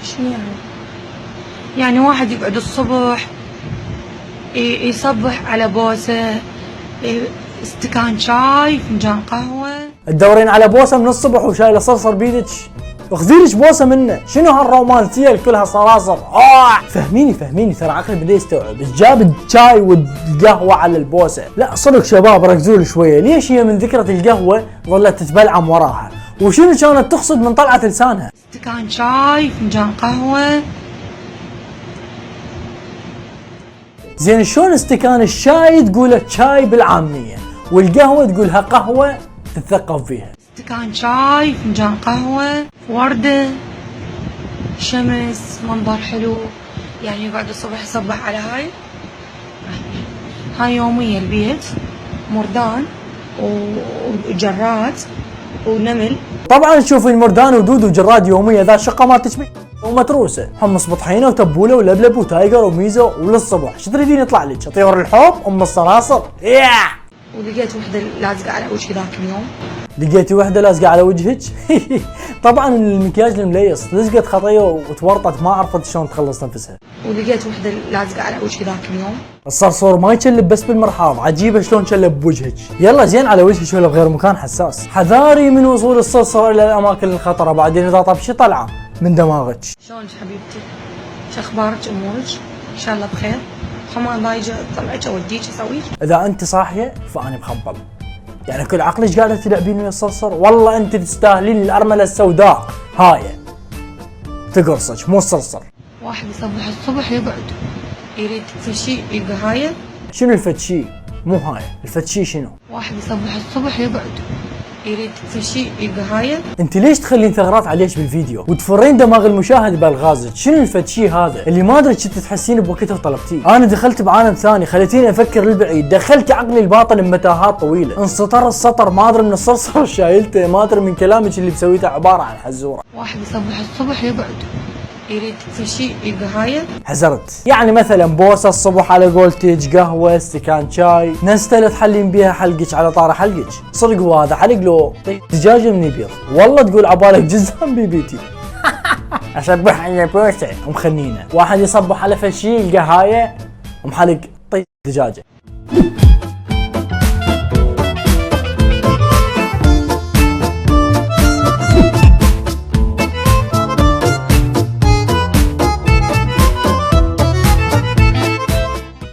شنو يعني واحد يقعد الصبح يصبح على بوسه، استكان شاي، فنجان قهوه، تدورين على بوسه من الصبح وشايله صرصر بيدك؟ اخذيلك بوسه منه. شنو هالرومانسيه اللي كلها صراصر؟ فهميني ترى عقلي بدا يستوعب. ايش جاب الشاي والقهوه على البوسه؟ لا صدق شباب ركزوا شويه، ليش هي من ذكرة القهوه ظلت تتبلعم وراها؟ وشنو كانت تقصد من طلعه لسانها؟ استكان شاي، فنجان قهوه. زين شلون استكان الشاي تقوله شاي بالعاميه والقهوه تقولها قهوه تتثقف فيها؟ استكان شاي، فنجان قهوه، ورده، شمس، منظر حلو، يعني يقعد الصبح يصبح على هاي يوميه البيت، مردان وجراد ونمل. طبعا تشوفين مردان ودود وجراد يوميه، ذا شقه ما تشبه ومتروسه، حمص بطحينه وتبوله ولبلب وتايجر وميزو، وللصبح شو تريدين يطلع لك؟ طيور الحب ام الصراصر. ولقيت وحده لازقه على وجهي ذاك اليوم. لقيتي وحده لازقه على وجهك؟ طبعا المكياج المليص لزقت خطيه وتورطت ما عرفت شلون تخلص نفسها. ولقيت وحده لازقه على وجهي ذاك اليوم. الصرصور ما يشلب بس بالمرحاض، عجيبه شلون شلب بوجهك. يلا زين على وجهك ولا بغير مكان حساس، حذاري من وصول الصرصور الى الاماكن الخطره، بعدين اذا طاب شي طلعه من دماغك. شلونك حبيبتي؟ شو اخبارك؟ امورك؟ ان شاء الله بخير. حمان ضايجه اطلعك اوديك اسويك؟ اذا انت صاحيه فاني مخبل، يعني كل عقلك قاعده تلعبين ويا الصرصر. والله انت تستاهلين الارمله السوداء هاي تقرصك مو الصرصر. واحد يصبح الصبح يقعد يريد شيء يلقى هاي. شنو الفتشي؟ مو هاي الفتشي شنو؟ واحد يصبح الصبح يقعد يريد شيء يلقى هاي. انت ليش تخلين ثغرات عليك بالفيديو وتفرين دماغ المشاهد بالغازك؟ شنو الفتشي هذا اللي ما ادري كنت تحسين بوقتها وطلبتيه؟ انا دخلت بعالم ثاني، خليتيني افكر للبعيد، دخلت عقلي الباطن بمتاهات طويله، انسطر السطر ما ادري من الصرصر شايلته، ما ادري من كلامك اللي مسويته عباره عن حزوره. واحد يصبح الصبح يقعد يريد شيء يلقى هاي. حزرت يعني مثلا بوسه الصبح على قولتك، قهوه، استكان شاي، نستله تحلين بيها حلقك على طار حلقك. صدق هو هذا حلق لو دجاجه من يبيض؟ والله تقول عبالك جزام بيبيتي. اصبح على بوسه مخنينه، واحد يصبح على فشي يلقى هايه محلق دجاجه.